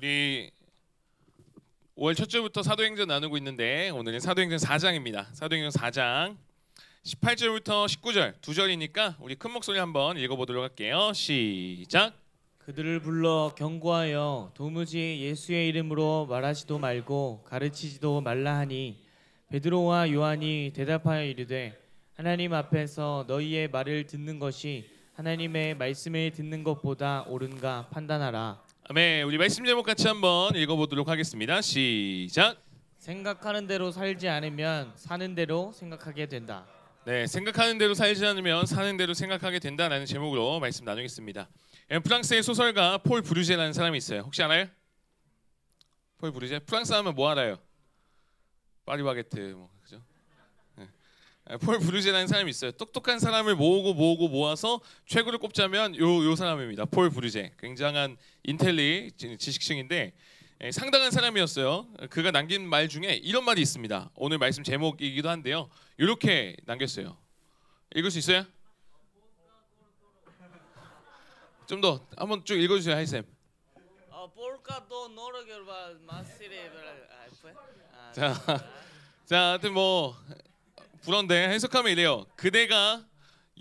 우리 5월 첫 주부터 사도행전 나누고 있는데 오늘은 사도행전 4장입니다. 사도행전 4장 18절부터 19절 두 절이니까 우리 큰 목소리 한번 읽어보도록 할게요. 시작. 그들을 불러 경고하여 도무지 예수의 이름으로 말하지도 말고 가르치지도 말라 하니 베드로와 요한이 대답하여 이르되 하나님 앞에서 너희의 말을 듣는 것이 하나님의 말씀을 듣는 것보다 옳은가 판단하라. 아멘. 우리 말씀 제목 같이 한번 읽어보도록 하겠습니다. 시작. 생각하는 대로 살지 않으면 사는 대로 생각하게 된다. 네, 생각하는 대로 살지 않으면 사는 대로 생각하게 된다라는 제목으로 말씀 나누겠습니다. 프랑스의 소설가 폴 브루제라는 사람이 있어요. 혹시 알아요? 폴 브루제? 프랑스 하면 뭐 알아요? 파리바게트 뭐 그죠? 네. 폴 브루제라는 사람이 있어요. 똑똑한 사람을 모아서 최고를 꼽자면 요 사람입니다. 폴 브루제. 굉장한 인텔리 지식층인데 상당한 사람이었어요. 그가 남긴 말 중에 이런 말이 있습니다. 오늘 말씀 제목이기도 한데요. 이렇게 남겼어요. 읽을 수 있어요? 좀 더 한번 쭉 읽어주세요, 하이쌤. 자, 하여튼 뭐 불언데 해석하면 이래요. 그대가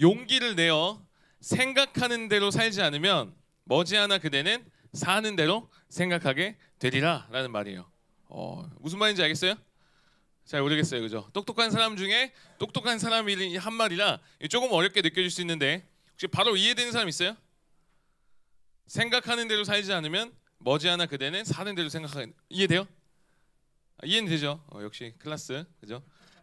용기를 내어 생각하는 대로 살지 않으면 머지않아 그대는 사는 대로 생각하게 되리라 라는 말이에요. 무슨 말인지 알겠어요? 잘 모르겠어요, 그죠? 똑똑한 사람 중에 똑똑한 사람이 한 말이라 조금 어렵게 느껴질 수 있는데 혹시 바로 이해되는 사람 있어요? 생각하는 대로 살지 않으면 머지않아 그대는 사는 대로 생각하게. 이해돼요? 이해는 되죠? 역시 클라스, 그죠?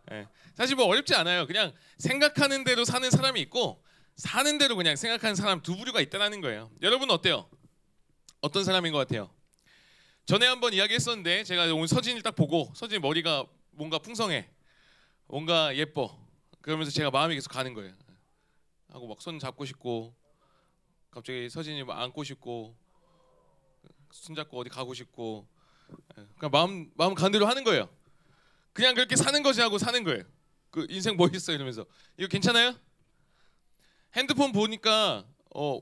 네. 사실 뭐 어렵지 않아요. 그냥 생각하는 대로 사는 사람이 있고 사는 대로 그냥 생각하는 사람 두 부류가 있다는 거예요. 여러분 어때요? 어떤 사람인 것 같아요? 전에 한번 이야기했었는데 제가 오늘 서진을 딱 보고 서진 머리가 뭔가 풍성해, 뭔가 예뻐. 그러면서 제가 마음이 계속 가는 거예요. 하고 막 손 잡고 싶고 갑자기 서진이 막 안고 싶고 손잡고 어디 가고 싶고 그냥 마음 가는 대로 하는 거예요. 그냥 그렇게 사는 거지 하고 사는 거예요. 그 인생 뭐 있어 이러면서. 이거 괜찮아요? 핸드폰 보니까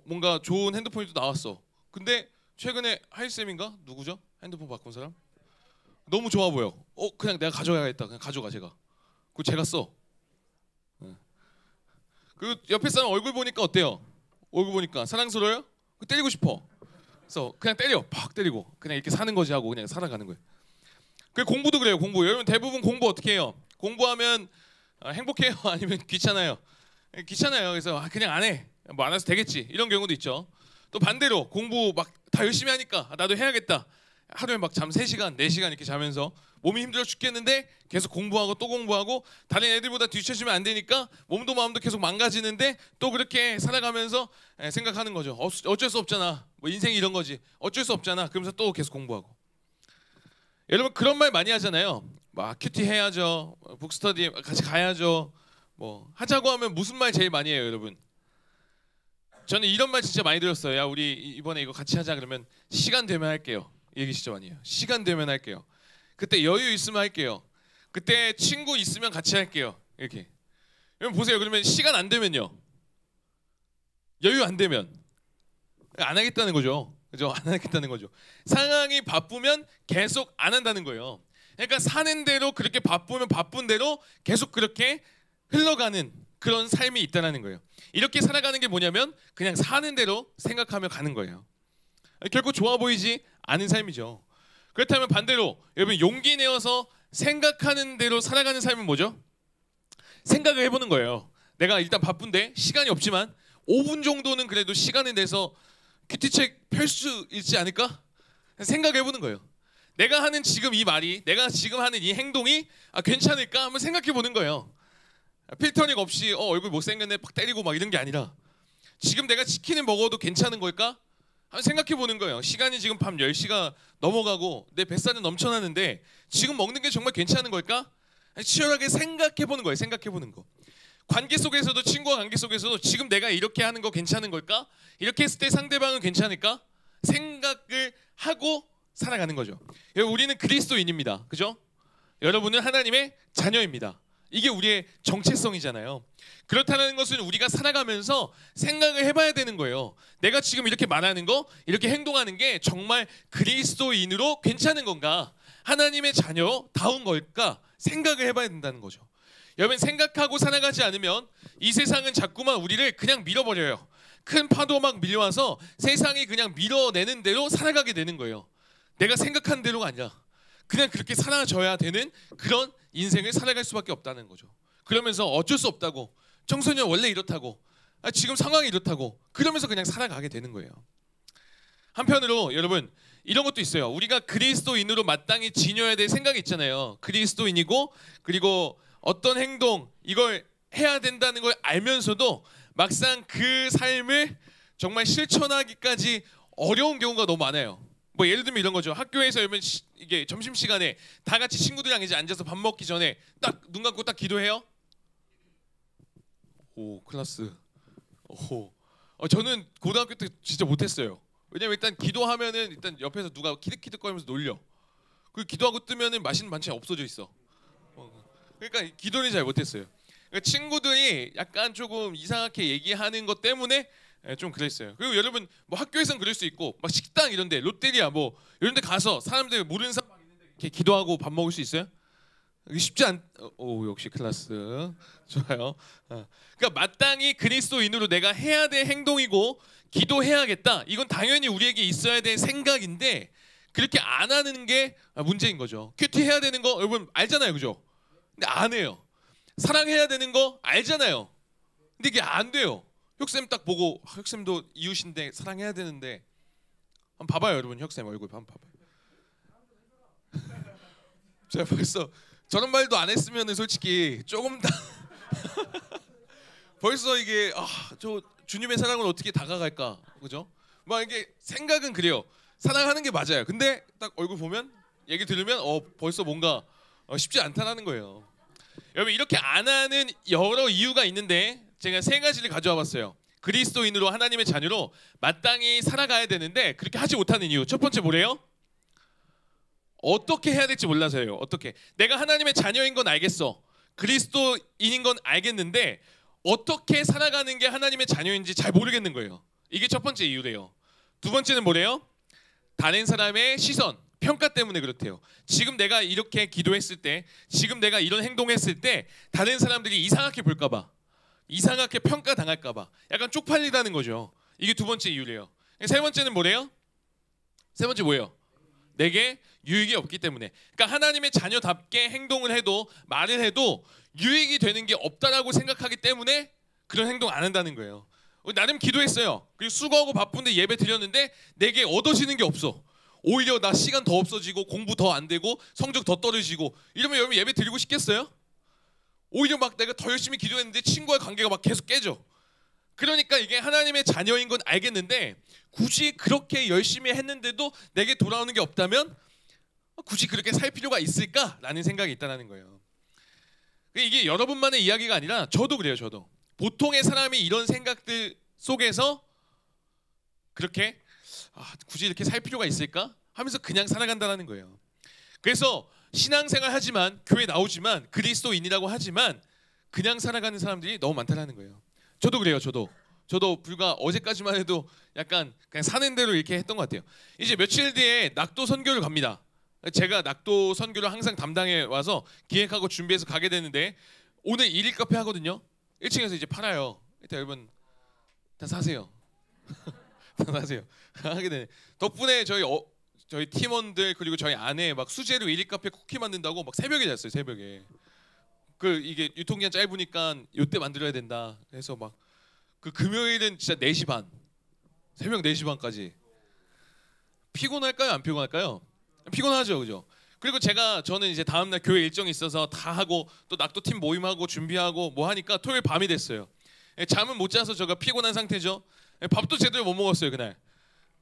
뭔가 좋은 핸드폰이 또 나왔어. 근데 최근에 하이쌤인가? 누구죠? 핸드폰 바꾼 사람? 너무 좋아 보여. 그냥 내가 가져가야겠다. 그냥 가져가 제가. 그거 제가 써. 그 옆에 사람 얼굴 보니까 어때요? 얼굴 보니까 사랑스러워요? 그 때리고 싶어. 그래서 그냥 때려. 팍 때리고 그냥 이렇게 사는 거지 하고 그냥 살아가는 거예요. 그 공부도 그래요. 공부. 여러분 대부분 공부 어떻게 해요? 공부하면 행복해요? 아니면 귀찮아요? 귀찮아요. 그래서 그냥 안 해. 뭐 안 해서 되겠지. 이런 경우도 있죠. 또 반대로 공부 막 다 열심히 하니까 나도 해야겠다. 하루에 막 잠 3시간, 4시간 이렇게 자면서 몸이 힘들어 죽겠는데 계속 공부하고 또 공부하고 다른 애들보다 뒤처지면 안 되니까 몸도 마음도 계속 망가지는데 또 그렇게 살아가면서 생각하는 거죠. 어쩔 수 없잖아. 뭐 인생이 이런 거지. 어쩔 수 없잖아. 그러면서 또 계속 공부하고. 여러분 그런 말 많이 하잖아요. 막 큐티 해야죠. 북스터디 같이 가야죠. 뭐 하자고 하면 무슨 말 제일 많이 해요, 여러분? 저는 이런 말 진짜 많이 들었어요. 야, 우리 이번에 이거 같이 하자 그러면 시간 되면 할게요. 이 얘기 진짜 많이 해요. 시간 되면 할게요. 그때 여유 있으면 할게요. 그때 친구 있으면 같이 할게요. 이렇게. 여러분 보세요. 그러면 시간 안 되면요. 여유 안 되면 안 하겠다는 거죠. 그죠? 안 하겠다는 거죠. 상황이 바쁘면 계속 안 한다는 거예요. 그러니까 사는 대로 그렇게 바쁘면 바쁜 대로 계속 그렇게 흘러가는 그런 삶이 있다는 거예요. 이렇게 살아가는 게 뭐냐면 그냥 사는 대로 생각하며 가는 거예요. 결국 좋아 보이지 않은 삶이죠. 그렇다면 반대로 여러분 용기 내어서 생각하는 대로 살아가는 삶은 뭐죠? 생각을 해보는 거예요. 내가 일단 바쁜데 시간이 없지만 5분 정도는 그래도 시간을 내서 큐티책 펼 수 있지 않을까? 생각해보는 거예요. 내가 하는 지금 이 말이, 내가 지금 하는 이 행동이 괜찮을까? 한번 생각해보는 거예요. 필터링 없이 얼굴 못생겼네 팍 때리고 막 이런 게 아니라 지금 내가 치킨을 먹어도 괜찮은 걸까? 한번 생각해보는 거예요. 시간이 지금 밤 10시가 넘어가고 내 뱃살은 넘쳐나는데 지금 먹는 게 정말 괜찮은 걸까? 치열하게 생각해보는 거예요. 생각해보는 거. 관계 속에서도 친구와 관계 속에서도 지금 내가 이렇게 하는 거 괜찮은 걸까? 이렇게 했을 때 상대방은 괜찮을까? 생각을 하고 살아가는 거죠. 우리는 그리스도인입니다. 그죠? 여러분은 하나님의 자녀입니다. 이게 우리의 정체성이잖아요. 그렇다는 것은 우리가 살아가면서 생각을 해봐야 되는 거예요. 내가 지금 이렇게 말하는 거, 이렇게 행동하는 게 정말 그리스도인으로 괜찮은 건가? 하나님의 자녀다운 걸까? 생각을 해봐야 된다는 거죠. 여러분, 생각하고 살아가지 않으면 이 세상은 자꾸만 우리를 그냥 밀어버려요. 큰 파도 막 밀려와서 세상이 그냥 밀어내는 대로 살아가게 되는 거예요. 내가 생각한 대로가 아니라 그냥 그렇게 살아져야 되는 그런 인생을 살아갈 수밖에 없다는 거죠. 그러면서 어쩔 수 없다고, 청소년 원래 이렇다고, 지금 상황이 이렇다고, 그러면서 그냥 살아가게 되는 거예요. 한편으로 여러분, 이런 것도 있어요. 우리가 그리스도인으로 마땅히 지녀야 될 생각이 있잖아요. 그리스도인이고 그리고 어떤 행동, 이걸 해야 된다는 걸 알면서도 막상 그 삶을 정말 실천하기까지 어려운 경우가 너무 많아요. 뭐 예를 들면 이런 거죠. 학교에서 여러분 이게 점심시간에 다 같이 친구들이랑 이제 앉아서 밥 먹기 전에 딱 눈 감고 딱 기도해요. 오, 클라스. 오. 저는 고등학교 때 진짜 못했어요. 왜냐면 일단 기도하면은 일단 옆에서 누가 키득키득거리면서 놀려. 그리고 기도하고 뜨면은 맛있는 반찬이 없어져 있어. 그러니까 기도를 잘 못했어요. 그러니까 친구들이 약간 조금 이상하게 얘기하는 것 때문에 좀 그랬어요. 그리고 여러분 뭐 학교에선 그럴 수 있고 막 식당 이런데 롯데리아 뭐 이런데 가서 사람들 모르는 사람 있는데 이렇게 기도하고 밥 먹을 수 있어요? 쉽지 않. 오, 역시 클라스 좋아요. 그러니까 마땅히 그리스도인으로 내가 해야 될 행동이고 기도해야겠다. 이건 당연히 우리에게 있어야 될 생각인데 그렇게 안 하는 게 문제인 거죠. 큐티 해야 되는 거 여러분 알잖아요, 그죠? 근데 안 해요. 사랑해야 되는 거 알잖아요. 근데 이게 안 돼요. 혁쌤 딱 보고 혁쌤도 이웃인데 사랑해야 되는데 한번 봐봐요, 여러분. 혁쌤 얼굴 한번 봐봐요. 제가 벌써 저런 말도 안 했으면 솔직히 조금 다 벌써 이게 저 주님의 사랑을 어떻게 다가갈까, 그죠? 막 이게 생각은 그래요. 사랑하는 게 맞아요. 근데 딱 얼굴 보면 얘기 들으면 벌써 뭔가 쉽지 않다라는 거예요. 여러분 이렇게 안 하는 여러 이유가 있는데 제가 세 가지를 가져와 봤어요. 그리스도인으로 하나님의 자녀로 마땅히 살아가야 되는데 그렇게 하지 못하는 이유. 첫 번째 뭐래요? 어떻게 해야 될지 몰라서요. 어떻게? 내가 하나님의 자녀인 건 알겠어. 그리스도인인 건 알겠는데 어떻게 살아가는 게 하나님의 자녀인지 잘 모르겠는 거예요. 이게 첫 번째 이유래요. 두 번째는 뭐래요? 다른 사람의 시선, 평가 때문에 그렇대요. 지금 내가 이렇게 기도했을 때, 지금 내가 이런 행동했을 때 다른 사람들이 이상하게 볼까 봐, 이상하게 평가당할까 봐 약간 쪽팔리다는 거죠. 이게 두 번째 이유래요. 세 번째는 뭐래요? 세 번째 뭐예요? 내게 유익이 없기 때문에. 그러니까 하나님의 자녀답게 행동을 해도 말을 해도 유익이 되는 게 없다라고 생각하기 때문에 그런 행동 안 한다는 거예요. 나름 기도했어요. 그리고 수고하고 바쁜데 예배 드렸는데 내게 얻어지는 게 없어. 오히려 나 시간 더 없어지고 공부 더 안 되고 성적 더 떨어지고 이러면 여러분 예배 드리고 싶겠어요? 오히려 막 내가 더 열심히 기도했는데 친구와의 관계가 막 계속 깨져. 그러니까 이게 하나님의 자녀인 건 알겠는데 굳이 그렇게 열심히 했는데도 내게 돌아오는 게 없다면 굳이 그렇게 살 필요가 있을까라는 생각이 있다는 거예요. 이게 여러분만의 이야기가 아니라 저도 그래요. 저도 보통의 사람이 이런 생각들 속에서 그렇게 굳이 이렇게 살 필요가 있을까 하면서 그냥 살아간다는 거예요. 그래서 신앙생활 하지만 교회 나오지만 그리스도인이라고 하지만 그냥 살아가는 사람들이 너무 많다는 거예요. 저도 그래요. 저도 불과 어제까지만 해도 약간 그냥 사는 대로 이렇게 했던 것 같아요. 이제 며칠 뒤에 낙도 선교를 갑니다. 제가 낙도 선교를 항상 담당해 와서 기획하고 준비해서 가게 되는데 오늘 1일 카페 하거든요. 1층에서 이제 팔아요. 일단 여러분 다 사세요. 다 사세요. 하게 되네. 덕분에 저희 팀원들 그리고 저희 아내 막 수제로 1일 카페 쿠키 만든다고 막 새벽에 잤어요. 새벽에. 이게 유통기한 짧으니까 요때 만들어야 된다. 해서 막 그 금요일은 진짜 4시 반. 새벽 4시 반까지. 피곤할까요? 안 피곤할까요? 피곤하죠, 그죠? 그리고 저는 이제 다음날 교회 일정이 있어서 다 하고 또 낙도팀 모임하고 준비하고 뭐 하니까 토요일 밤이 됐어요. 잠은 못 자서 제가 피곤한 상태죠. 밥도 제대로 못 먹었어요 그날.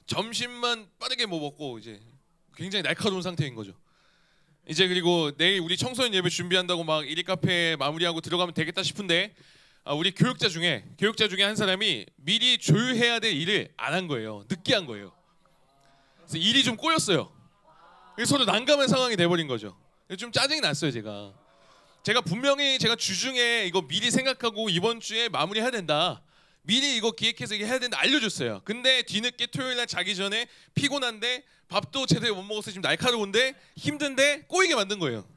점심만 빠르게 뭐 먹고 이제 굉장히 날카로운 상태인 거죠. 이제 그리고 내일 우리 청소년 예배 준비한다고 막 1일 카페 마무리하고 들어가면 되겠다 싶은데 우리 교육자 중에 한 사람이 미리 조율해야 될 일을 안 한 거예요. 늦게 한 거예요. 그래서 일이 좀 꼬였어요. 서로 난감한 상황이 돼버린 거죠. 좀 짜증이 났어요 제가. 제가 분명히 제가 주중에 이거 미리 생각하고 이번 주에 마무리해야 된다. 미리 이거 기획해서 이게 해야 된다 알려줬어요. 근데 뒤늦게 토요일 날 자기 전에 피곤한데 밥도 제대로 못 먹어서 지금 날카로운데 힘든데 꼬이게 만든 거예요.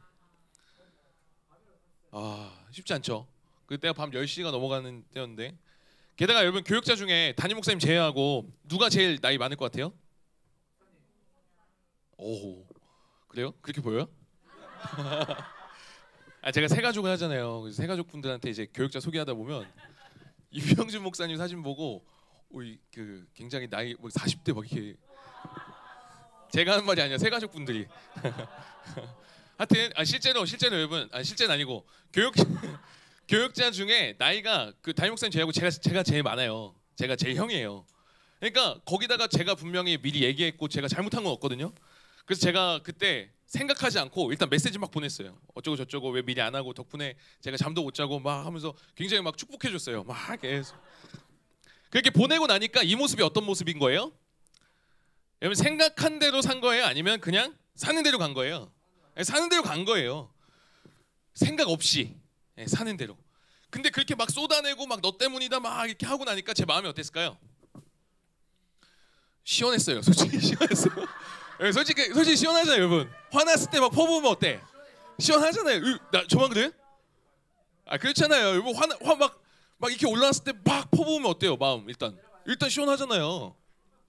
쉽지 않죠. 그때가 밤 10시가 넘어가는 때였는데 게다가 여러분 교육자 중에 담임 목사님 제외하고 누가 제일 나이 많을 것 같아요? 오 그래요? 그렇게 보여요? 제가 새 가족을 하잖아요. 그래서 새 가족분들한테 이제 교육자 소개하다 보면 이병준 목사님 사진 보고 그 굉장히 나이 40대 막 이렇게 제가 하는 말이 아니라 새 가족분들이 하여튼 실제로 여러분 실제는 아니고 교육자 중에 나이가 그 담임 목사님 제하고 제가 제일 많아요. 제가 제일 형이에요. 그러니까 거기다가 제가 분명히 미리 얘기했고 제가 잘못한 건 없거든요. 그래서 제가 그때 생각하지 않고 일단 메시지 막 보냈어요. 어쩌고 저쩌고 왜 미리 안 하고 덕분에 제가 잠도 못 자고 막 하면서 굉장히 막 축복해 줬어요. 막 계속 그렇게 보내고 나니까 이 모습이 어떤 모습인 거예요? 여러분 생각한 대로 산 거예요? 아니면 그냥 사는 대로 간 거예요? 사는 대로 간 거예요. 생각 없이 사는 대로. 근데 그렇게 막 쏟아내고 막 너 때문이다 막 이렇게 하고 나니까 제 마음이 어땠을까요? 시원했어요. 솔직히 시원했어요. 솔직히 시원하잖아요, 여러분. 화났을 때 막 퍼부으면 어때? 시원하잖아요. 저만 그래? 그렇잖아요. 여러분 막 이렇게 올라왔을 때 막 퍼부으면 어때요, 마음 일단 시원하잖아요.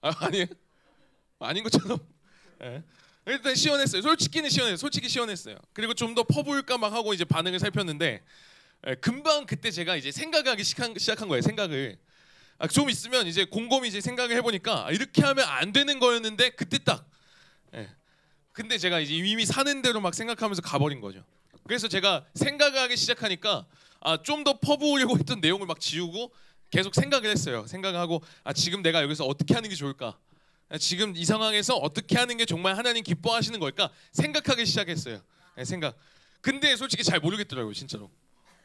아니에요? 아닌 것처럼. 일단 시원했어요. 솔직히 시원했어요. 그리고 좀 더 퍼부을까 막 하고 이제 반응을 살폈는데 금방 그때 제가 이제 생각하기 시작한 거예요. 생각을. 좀 있으면 이제 곰곰이 이제 생각을 해보니까 이렇게 하면 안 되는 거였는데 그때 딱. 근데 제가 이제 이미 사는 대로 막 생각하면서 가버린 거죠. 그래서 제가 생각하기 시작하니까 좀 더 퍼부으려고 했던 내용을 막 지우고 계속 생각을 했어요. 생각을 하고 지금 내가 여기서 어떻게 하는 게 좋을까? 지금 이 상황에서 어떻게 하는 게 정말 하나님 기뻐하시는 걸까? 생각하기 시작했어요. 생각. 근데 솔직히 잘 모르겠더라고요, 진짜로.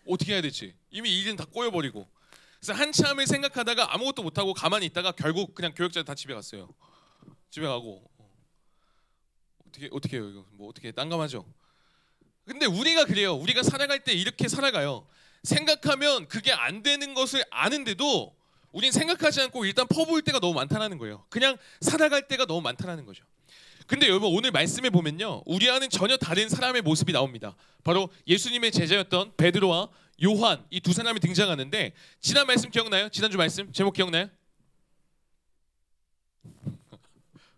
어떻게 해야 될지. 이미 일은 다 꼬여버리고. 그래서 한참을 생각하다가 아무것도 못하고 가만히 있다가 결국 그냥 교육자들 다 집에 갔어요. 집에 가고 어떻게 해요 이거? 뭐 어떻게 난감하죠. 근데 우리가 그래요. 우리가 살아갈 때 이렇게 살아가요. 생각하면 그게 안 되는 것을 아는데도 우린 생각하지 않고 일단 퍼부을 때가 너무 많다는 거예요. 그냥 살아갈 때가 너무 많다는 거죠. 근데 여러분 오늘 말씀에 보면요, 우리와는 전혀 다른 사람의 모습이 나옵니다. 바로 예수님의 제자였던 베드로와 요한 이 두 사람이 등장하는데 지난 말씀 기억나요? 지난주 말씀 제목 기억나요?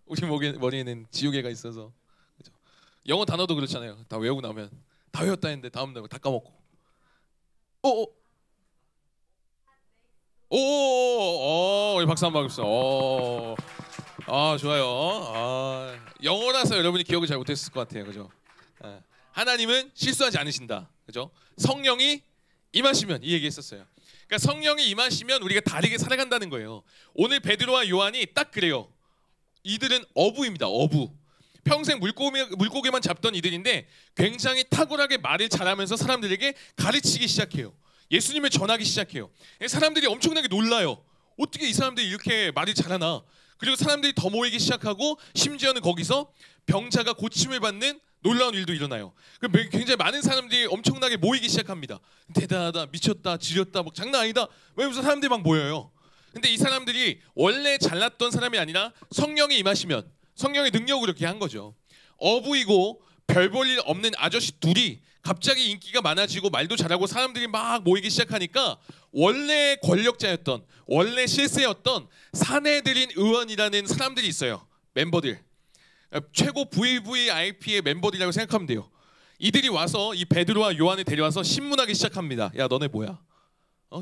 우리 머리에는 지우개가 있어서 그렇죠? 영어 단어도 그렇잖아요. 다 외우고 나면 다 외웠다 했는데 다음 날 다 까먹고 우리 박수 한번 받읍시다. 좋아요. 영어라서 여러분이 기억을 잘 못했을 것 같아요, 그죠? 하나님은 실수하지 않으신다, 그죠? 성령이 임하시면 이 얘기했었어요. 그러니까 성령이 임하시면 우리가 다르게 살아간다는 거예요. 오늘 베드로와 요한이 딱 그래요. 이들은 어부입니다. 어부. 평생 물고기만 잡던 이들인데 굉장히 탁월하게 말을 잘하면서 사람들에게 가르치기 시작해요. 예수님을 전하기 시작해요. 사람들이 엄청나게 놀라요. 어떻게 이 사람들이 이렇게 말을 잘하나. 그리고 사람들이 더 모이기 시작하고 심지어는 거기서 병자가 고침을 받는 놀라운 일도 일어나요. 굉장히 많은 사람들이 엄청나게 모이기 시작합니다. 대단하다, 미쳤다, 지렸다, 막 장난 아니다. 왜냐면 사람들이 막 모여요. 근데 이 사람들이 원래 잘났던 사람이 아니라 성령이 임하시면 성령의 능력으로 이렇게 한 거죠. 어부이고 별 볼 일 없는 아저씨 둘이 갑자기 인기가 많아지고 말도 잘하고 사람들이 막 모이기 시작하니까 원래 권력자였던 원래 실세였던 사내들인 의원이라는 사람들이 있어요. 멤버들. 최고 VVIP의 멤버들이라고 생각하면 돼요. 이들이 와서 이 베드로와 요한을 데려와서 신문하기 시작합니다. 야 너네 뭐야?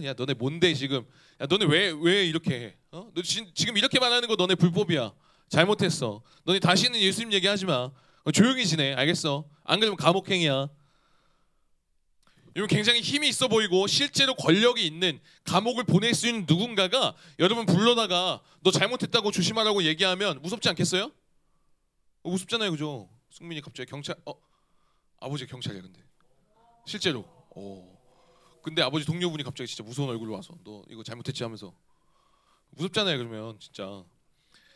야 너네 뭔데 지금? 야 너네 왜 이렇게 해? 너 지금 이렇게 말하는 거 너네 불법이야. 잘못했어. 너네 다시는 예수님 얘기하지 마. 조용히 지내. 알겠어? 안 그러면 감옥행이야. 이건 굉장히 힘이 있어 보이고 실제로 권력이 있는 감옥을 보낼 수 있는 누군가가 여러분 불러다가 너 잘못했다고 조심하라고 얘기하면 무섭지 않겠어요? 무섭잖아요, 그죠? 승민이 갑자기 경찰, 아버지 경찰이야 근데 실제로. 근데 아버지 동료분이 갑자기 진짜 무서운 얼굴로 와서 너 이거 잘못했지 하면서 무섭잖아요. 그러면 진짜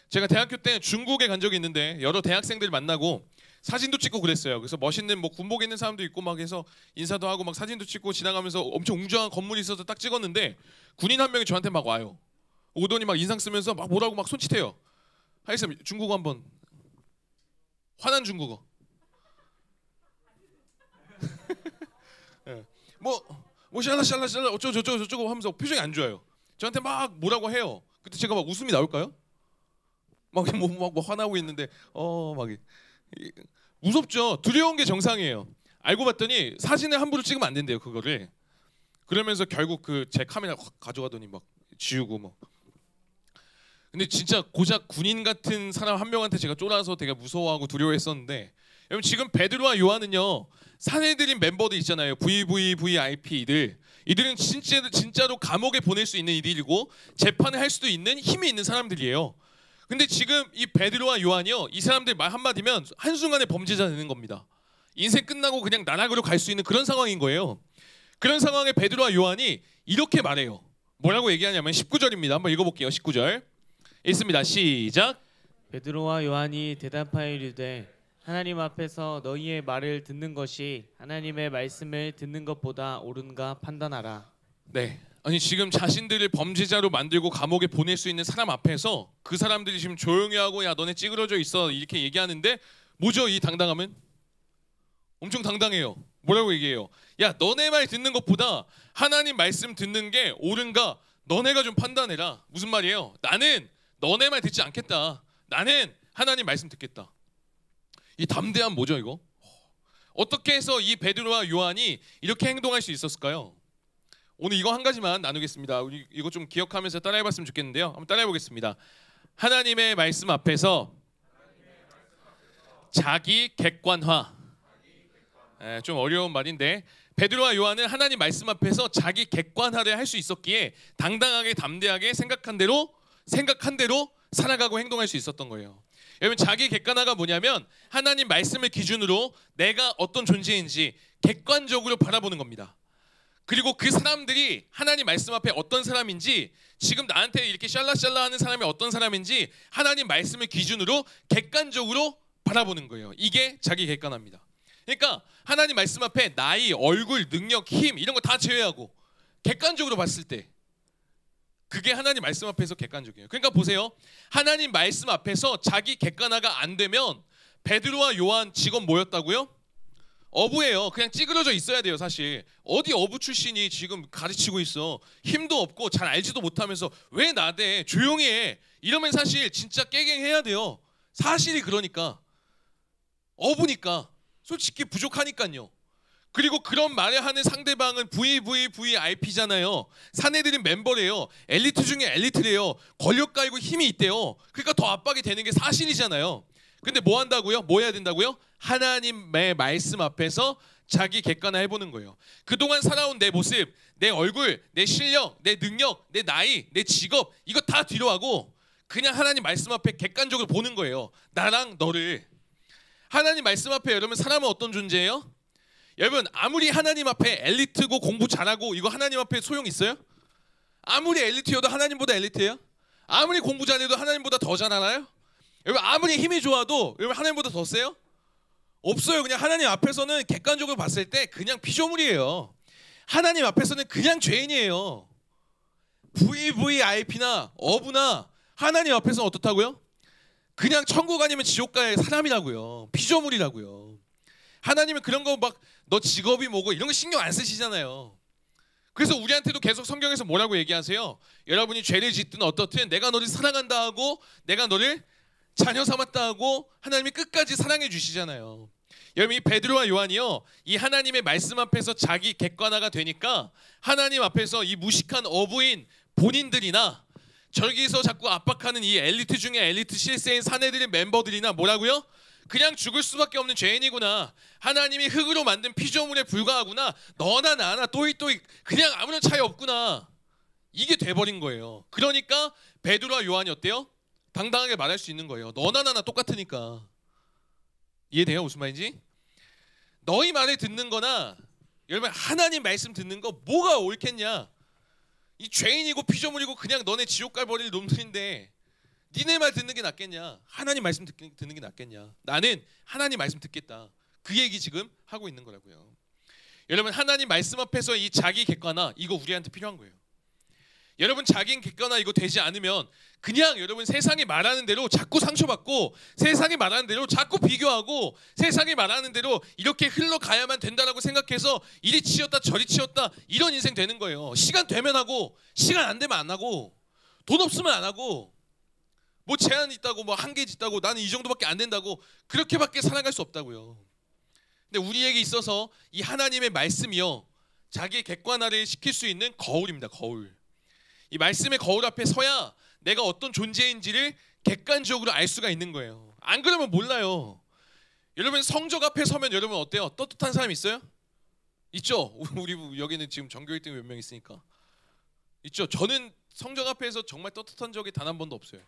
제가 대학교 때 중국에 간 적이 있는데 여러 대학생들 만나고 사진도 찍고 그랬어요. 그래서 멋있는 뭐 군복에 있는 사람도 있고 막 해서 인사도 하고 막 사진도 찍고 지나가면서 엄청 웅장한 건물이 있어서 딱 찍었는데 군인 한 명이 저한테 막 와요. 오더니 막 인상 쓰면서 막 뭐라고 막 손짓해요. 하여튼 중국어 한번. 화난 중국어. 예. 뭐 샬라샬라샬라 어쩌고 저쩌고 저쩌고 하면서 표정이 안 좋아요. 저한테 막 뭐라고 해요. 그때 제가 막 웃음이 나올까요? 막 화나고 있는데 막 무섭죠. 두려운 게 정상이에요. 알고 봤더니 사진을 함부로 찍으면 안 된대요. 그거를. 그러면서 결국 그 제 카메라 확 가져가더니 막 지우고 뭐. 근데 진짜 고작 군인 같은 사람 한 명한테 제가 쫄아서 되게 무서워하고 두려워했었는데, 여러분 지금 베드로와 요한은요 산헤드린 멤버들 있잖아요. VVVIP들. 이들은 진짜로 감옥에 보낼 수 있는 이들이고 재판을 할 수도 있는 힘이 있는 사람들이에요. 근데 지금 이 베드로와 요한이요, 이 사람들 말 한마디면 한순간에 범죄자 되는 겁니다. 인생 끝나고 그냥 나락으로 갈 수 있는 그런 상황인 거예요. 그런 상황에 베드로와 요한이 이렇게 말해요. 뭐라고 얘기하냐면 19절입니다. 한번 읽어볼게요. 19절 읽습니다. 시작. 베드로와 요한이 대답하여 이르되 하나님 앞에서 너희의 말을 듣는 것이 하나님의 말씀을 듣는 것보다 옳은가 판단하라. 네. 아니 지금 자신들을 범죄자로 만들고 감옥에 보낼 수 있는 사람 앞에서 그 사람들이 지금 조용히 하고 야 너네 찌그러져 있어 이렇게 얘기하는데 뭐죠 이 당당함은? 엄청 당당해요. 뭐라고 얘기해요? 야 너네 말 듣는 것보다 하나님 말씀 듣는 게 옳은가 너네가 좀 판단해라. 무슨 말이에요? 나는 너네 말 듣지 않겠다. 나는 하나님 말씀 듣겠다. 이 담대함 뭐죠 이거? 어떻게 해서 이 베드로와 요한이 이렇게 행동할 수 있었을까요? 오늘 이거 한 가지만 나누겠습니다. 우리 이거 좀 기억하면서 따라해봤으면 좋겠는데요. 한번 따라해보겠습니다. 하나님의 말씀 앞에서 자기 객관화. 좀 어려운 말인데 베드로와 요한은 하나님 말씀 앞에서 자기 객관화를 할 수 있었기에 당당하게 담대하게 생각한 대로 살아가고 행동할 수 있었던 거예요. 여러분 자기 객관화가 뭐냐면 하나님 말씀을 기준으로 내가 어떤 존재인지 객관적으로 바라보는 겁니다. 그리고 그 사람들이 하나님 말씀 앞에 어떤 사람인지 지금 나한테 이렇게 샬라샬라 하는 사람이 어떤 사람인지 하나님 말씀을 기준으로 객관적으로 바라보는 거예요. 이게 자기 객관화입니다. 그러니까 하나님 말씀 앞에 나이, 얼굴, 능력, 힘 이런 거 다 제외하고 객관적으로 봤을 때 그게 하나님 말씀 앞에서 객관적이에요. 그러니까 보세요. 하나님 말씀 앞에서 자기 객관화가 안 되면 베드로와 요한 직업 뭐였다고요? 어부예요. 그냥 찌그러져 있어야 돼요. 사실 어디 어부 출신이 지금 가르치고 있어. 힘도 없고 잘 알지도 못하면서 왜 나대 조용히 해 이러면 사실 진짜 깨갱해야 돼요. 사실이 그러니까 어부니까 솔직히 부족하니까요. 그리고 그런 말을 하는 상대방은 VVVIP잖아요. 산헤드린 멤버래요. 엘리트 중에 엘리트래요. 권력 깔고 힘이 있대요. 그러니까 더 압박이 되는 게 사실이잖아요. 근데 뭐 한다고요? 뭐 해야 된다고요? 하나님의 말씀 앞에서 자기 객관화 해보는 거예요. 그동안 살아온 내 모습, 내 얼굴, 내 실력, 내 능력, 내 나이, 내 직업 이거 다 뒤로 하고 그냥 하나님 말씀 앞에 객관적으로 보는 거예요. 나랑 너를. 하나님 말씀 앞에 여러분 사람은 어떤 존재예요? 여러분 아무리 하나님 앞에 엘리트고 공부 잘하고 이거 하나님 앞에 소용 있어요? 아무리 엘리트여도 하나님보다 엘리트예요? 아무리 공부 잘해도 하나님보다 더 잘 알아요? 여러분 아무리 힘이 좋아도 여러분 하나님보다 더 세요? 없어요. 그냥 하나님 앞에서는 객관적으로 봤을 때 그냥 피조물이에요. 하나님 앞에서는 그냥 죄인이에요. VVIP나 어부나 하나님 앞에서는 어떻다고요? 그냥 천국 아니면 지옥 갈 사람이라고요. 피조물이라고요. 하나님은 그런 거 막 너 직업이 뭐고 이런 거 신경 안 쓰시잖아요. 그래서 우리한테도 계속 성경에서 뭐라고 얘기하세요? 여러분이 죄를 짓든 어떻든 내가 너를 사랑한다 하고 내가 너를 자녀 삼았다 하고 하나님이 끝까지 사랑해 주시잖아요. 여러분 이 베드로와 요한이요 이 하나님의 말씀 앞에서 자기 객관화가 되니까 하나님 앞에서 이 무식한 어부인 본인들이나 저기서 자꾸 압박하는 이 엘리트 중에 엘리트 실세인 사내들의 멤버들이나 뭐라고요? 그냥 죽을 수밖에 없는 죄인이구나. 하나님이 흙으로 만든 피조물에 불과하구나. 너나 나나 또이또이 그냥 아무런 차이 없구나. 이게 돼버린 거예요. 그러니까 베드로와 요한이 어때요? 당당하게 말할 수 있는 거예요. 너나 나나 똑같으니까. 이해돼요? 무슨 말인지? 너희 말을 듣는 거나 여러분 하나님 말씀 듣는 거 뭐가 옳겠냐? 이 죄인이고 피조물이고 그냥 너네 지옥 갈 버릴 놈들인데 니네 말 듣는 게 낫겠냐? 하나님 말씀 듣는 게 낫겠냐? 나는 하나님 말씀 듣겠다. 그 얘기 지금 하고 있는 거라고요. 여러분, 하나님 말씀 앞에서 이 자기 객관화, 이거 우리한테 필요한 거예요. 여러분, 자기 객관화 이거 되지 않으면 그냥 여러분 세상이 말하는 대로 자꾸 상처받고, 세상이 말하는 대로 자꾸 비교하고, 세상이 말하는 대로 이렇게 흘러가야만 된다라고 생각해서 이리 치였다 저리 치였다 이런 인생 되는 거예요. 시간 되면 하고, 시간 안 되면 안 하고, 돈 없으면 안 하고, 뭐 제한 있다고, 뭐 한계 있다고, 나는 이 정도밖에 안 된다고, 그렇게밖에 살아갈 수 없다고요. 근데 우리에게 있어서 이 하나님의 말씀이요, 자기의 객관화를 시킬 수 있는 거울입니다. 거울. 이 말씀의 거울 앞에 서야 내가 어떤 존재인지를 객관적으로 알 수가 있는 거예요. 안 그러면 몰라요. 여러분, 성적 앞에 서면 여러분 어때요? 떳떳한 사람 있어요? 있죠? 우리 여기는 지금 전교 1등 몇 명 있으니까 있죠? 저는 성적 앞에서 정말 떳떳한 적이 단 한 번도 없어요.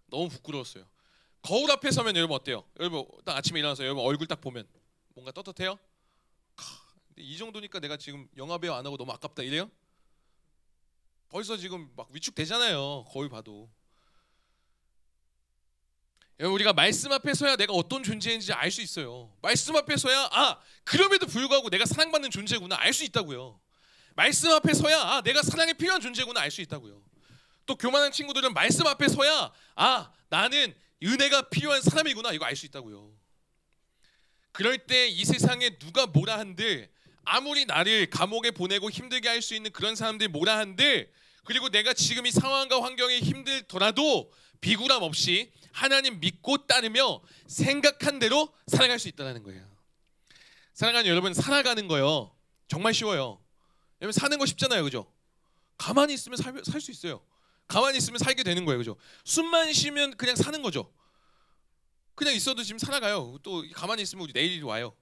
너무 부끄러웠어요. 거울 앞에 서면 여러분 어때요? 여러분 딱 아침에 일어나서 여러분 얼굴 딱 보면 뭔가 떳떳해요? 근데 이 정도니까 내가 지금 영화배우 안 하고 너무 아깝다 이래요? 벌써 지금 막 위축되잖아요. 거울 봐도. 여러분, 우리가 말씀 앞에 서야 내가 어떤 존재인지 알 수 있어요. 말씀 앞에 서야 그럼에도 불구하고 내가 사랑받는 존재구나 알 수 있다고요. 말씀 앞에 서야 내가 사랑에 필요한 존재구나 알 수 있다고요. 또 교만한 친구들은 말씀 앞에 서야 나는 은혜가 필요한 사람이구나 이거 알 수 있다고요. 그럴 때 이 세상에 누가 뭐라 한들, 아무리 나를 감옥에 보내고 힘들게 할 수 있는 그런 사람들이 뭐라 한들, 그리고 내가 지금 이 상황과 환경이 힘들더라도 비굴함 없이 하나님 믿고 따르며 생각한 대로 살아갈 수 있다는 거예요. 사랑하는 여러분, 살아가는 거요 정말 쉬워요. 왜냐면 사는 거 쉽잖아요, 그죠? 가만히 있으면 살 수 있어요. 가만히 있으면 살게 되는 거예요, 그죠? 숨만 쉬면 그냥 사는 거죠. 그냥 있어도 지금 살아가요. 또 가만히 있으면 우리 내일이 와요.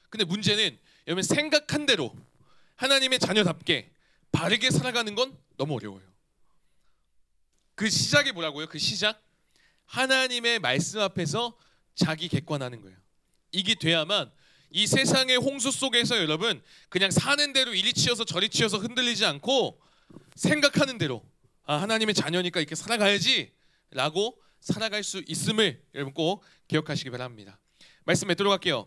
근데 문제는 여러분, 생각한 대로 하나님의 자녀답게 바르게 살아가는 건 너무 어려워요. 그 시작이 뭐라고요? 그 시작? 하나님의 말씀 앞에서 자기 객관하는 거예요. 이게 돼야만 이 세상의 홍수 속에서 여러분 그냥 사는 대로 이리 치여서 저리 치여서 흔들리지 않고 생각하는 대로 하나님의 자녀니까 이렇게 살아가야지 라고 살아갈 수 있음을 여러분 꼭 기억하시기 바랍니다. 말씀 맺도록 할게요.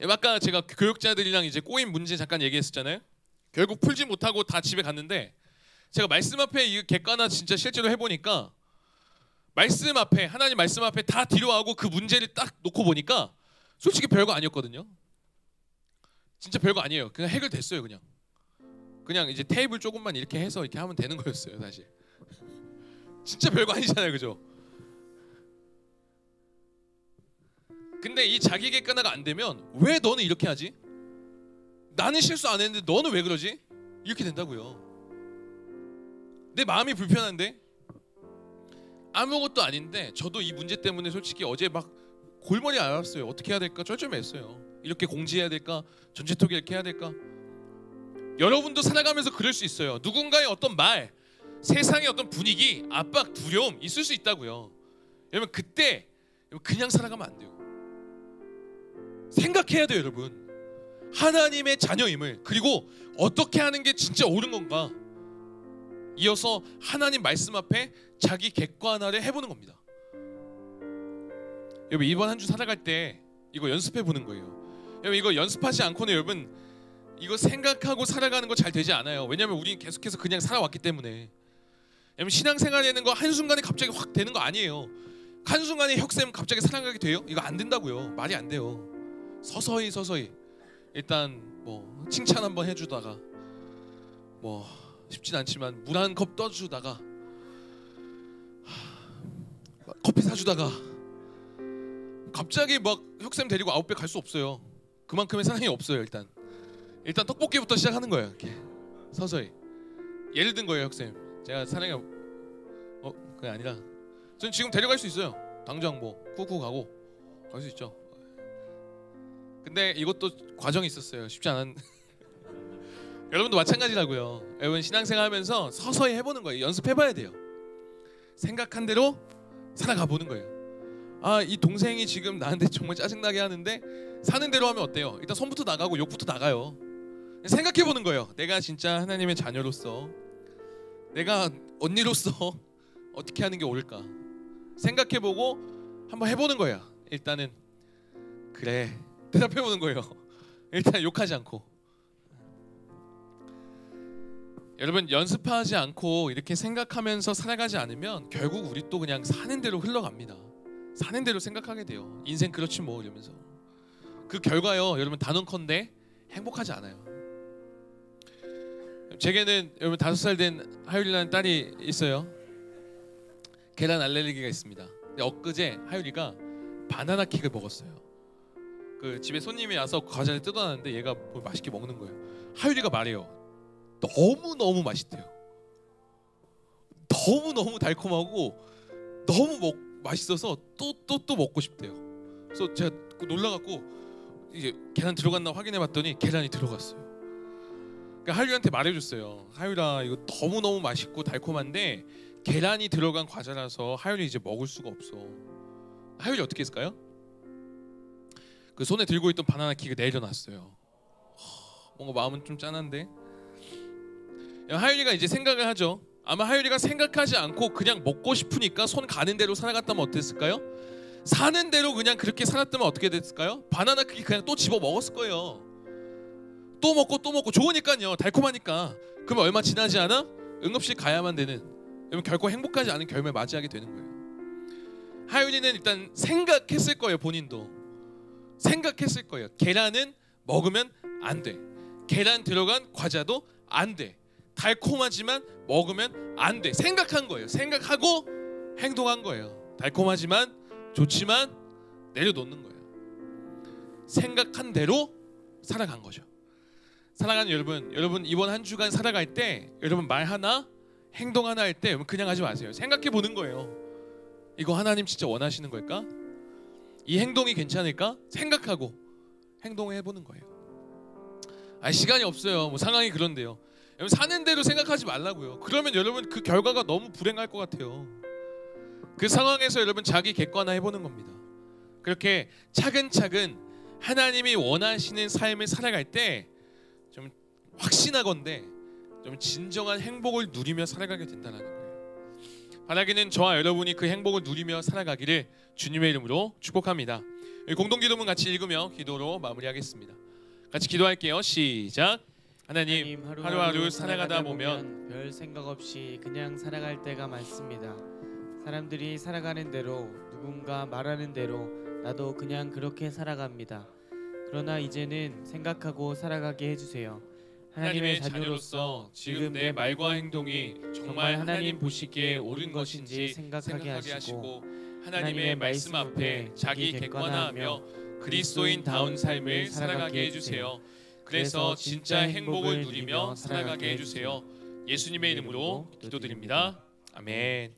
아까 제가 교육자들이랑 이제 꼬인 문제 잠깐 얘기했었잖아요. 결국 풀지 못하고 다 집에 갔는데, 제가 말씀 앞에 이 객관화 진짜 실제로 해보니까 말씀 앞에, 하나님 말씀 앞에 다 뒤로하고 그 문제를 딱 놓고 보니까 솔직히 별거 아니었거든요. 진짜 별거 아니에요. 그냥 해결됐어요. 그냥 이제 테이블 조금만 이렇게 해서 이렇게 하면 되는 거였어요. 사실 진짜 별거 아니잖아요, 그죠? 근데 이 자기 객관화가 안 되면 왜 너는 이렇게 하지? 나는 실수 안 했는데 너는 왜 그러지? 이렇게 된다고요. 내 마음이 불편한데 아무것도 아닌데, 저도 이 문제 때문에 솔직히 어제 막 골머리 앓았어요. 어떻게 해야 될까 쩔쩔매했어요. 이렇게 공지해야 될까, 전체톡에 이렇게 해야 될까. 여러분도 살아가면서 그럴 수 있어요. 누군가의 어떤 말, 세상의 어떤 분위기, 압박, 두려움 있을 수 있다고요. 여러분 그때 그냥 살아가면 안 돼요. 생각해야 돼요, 여러분. 하나님의 자녀임을, 그리고 어떻게 하는 게 진짜 옳은 건가. 이어서 하나님 말씀 앞에 자기 객관화를 해보는 겁니다. 여러분 이번 한 주 살아갈 때 이거 연습해 보는 거예요. 여러분 이거 연습하지 않고는 여러분 이거 생각하고 살아가는 거 잘 되지 않아요. 왜냐하면 우리는 계속해서 그냥 살아왔기 때문에. 여러분 신앙생활하는 거 한순간에 갑자기 확 되는 거 아니에요. 한순간에 혁쌤 갑자기 살아가게 돼요? 이거 안 된다고요. 말이 안 돼요. 서서히 일단 뭐 칭찬 한번 해주다가, 뭐 쉽진 않지만 물 한 컵 떠주다가, 커피 사주다가, 갑자기 막 혁쌤 데리고 아웃백 갈 수 없어요. 그만큼의 사랑이 없어요. 일단 떡볶이부터 시작하는 거예요. 이렇게 서서히. 예를 든 거예요, 혁쌤. 제가 사랑이 그게 아니라 전 지금 데려갈 수 있어요. 당장 뭐 쿠쿠 가고 갈 수 있죠. 근데 이것도 과정이 있었어요. 쉽지 않은. 여러분도 마찬가지라고요. 여러분 신앙생활 하면서 서서히 해보는 거예요. 연습해봐야 돼요. 생각한 대로 살아가 보는 거예요. 이 동생이 지금 나한테 정말 짜증나게 하는데 사는 대로 하면 어때요? 일단 손부터 나가고 욕부터 나가요. 생각해 보는 거예요. 내가 진짜 하나님의 자녀로서, 내가 언니로서 어떻게 하는 게 옳을까 생각해보고 한번 해보는 거야. 일단은 그래 대답해보는 거예요. 일단 욕하지 않고. 여러분 연습하지 않고 이렇게 생각하면서 살아가지 않으면 결국 우리 또 그냥 사는 대로 흘러갑니다. 사는 대로 생각하게 돼요. 인생 그렇지 뭐 이러면서. 그 결과요 여러분 단언컨대 행복하지 않아요. 제게는 여러분 5살 된 하율이라는 딸이 있어요. 계란 알레르기가 있습니다. 근데 엊그제 하율이가 바나나 킥을 먹었어요. 그 집에 손님이 와서 과자를 뜯어놨는데 얘가 뭘 맛있게 먹는 거예요. 하율이가 말해요. 너무 맛있대요. 너무 달콤하고 너무 맛있어서 또 먹고 싶대요. 그래서 제가 놀라갖고 이제 계란 들어갔나 확인해봤더니 계란이 들어갔어요. 그러니까 하율이한테 말해줬어요. 하율아 이거 너무 맛있고 달콤한데 계란이 들어간 과자라서 하율이 이제 먹을 수가 없어. 하율이 어떻게 했을까요? 그 손에 들고 있던 바나나 킥을 내려놨어요. 뭔가 마음은 좀 짠한데. 하율이가 이제 생각을 하죠. 아마 하율이가 생각하지 않고 그냥 먹고 싶으니까 손 가는 대로 살아갔다면 어땠을까요? 사는 대로 그냥 그렇게 살았다면 어떻게 됐을까요? 바나나 킥 그냥 또 집어 먹었을 거예요. 또 먹고 좋으니까요. 달콤하니까. 그러면 얼마 지나지 않아? 응급실 가야만 되는. 그러면 결코 행복하지 않은 결말을 맞이하게 되는 거예요. 하율이는 일단 생각했을 거예요. 본인도 생각했을 거예요. 계란은 먹으면 안 돼. 계란 들어간 과자도 안 돼. 달콤하지만 먹으면 안 돼. 생각한 거예요. 생각하고 행동한 거예요. 달콤하지만 좋지만 내려놓는 거예요. 생각한 대로 살아간 거죠. 사랑하는 여러분 이번 한 주간 살아갈 때 여러분 말 하나 행동 하나 할 때 여러분 그냥 하지 마세요. 생각해 보는 거예요. 이거 하나님 진짜 원하시는 걸까? 이 행동이 괜찮을까? 생각하고 행동해 보는 거예요. 시간이 없어요. 뭐 상황이 그런데요. 여러분 사는 대로 생각하지 말라고요. 그러면 여러분 그 결과가 너무 불행할 것 같아요. 그 상황에서 여러분 자기 객관화 해보는 겁니다. 그렇게 차근차근 하나님이 원하시는 삶을 살아갈 때 좀 확신하건대 좀 진정한 행복을 누리며 살아가게 된다는 거예요. 바라기는 저와 여러분이 그 행복을 누리며 살아가기를 주님의 이름으로 축복합니다. 공동기도문 같이 읽으며 기도로 마무리하겠습니다. 같이 기도할게요. 시작. 하나님 하루하루 살아가다 보면 별 생각 없이 그냥 살아갈 때가 많습니다. 사람들이 살아가는 대로 누군가 말하는 대로 나도 그냥 그렇게 살아갑니다. 그러나 이제는 생각하고 살아가게 해주세요. 하나님의 자녀로서 지금 내 말과 행동이 정말 하나님 보시기에 옳은 것인지 생각하게 하시고 하나님의 말씀 앞에 자기 객관화하며 그리스도인다운 삶을 살아가게 해주세요. 그래서 진짜 행복을 누리며 살아가게 해주세요. 예수님의 이름으로 기도드립니다. 아멘.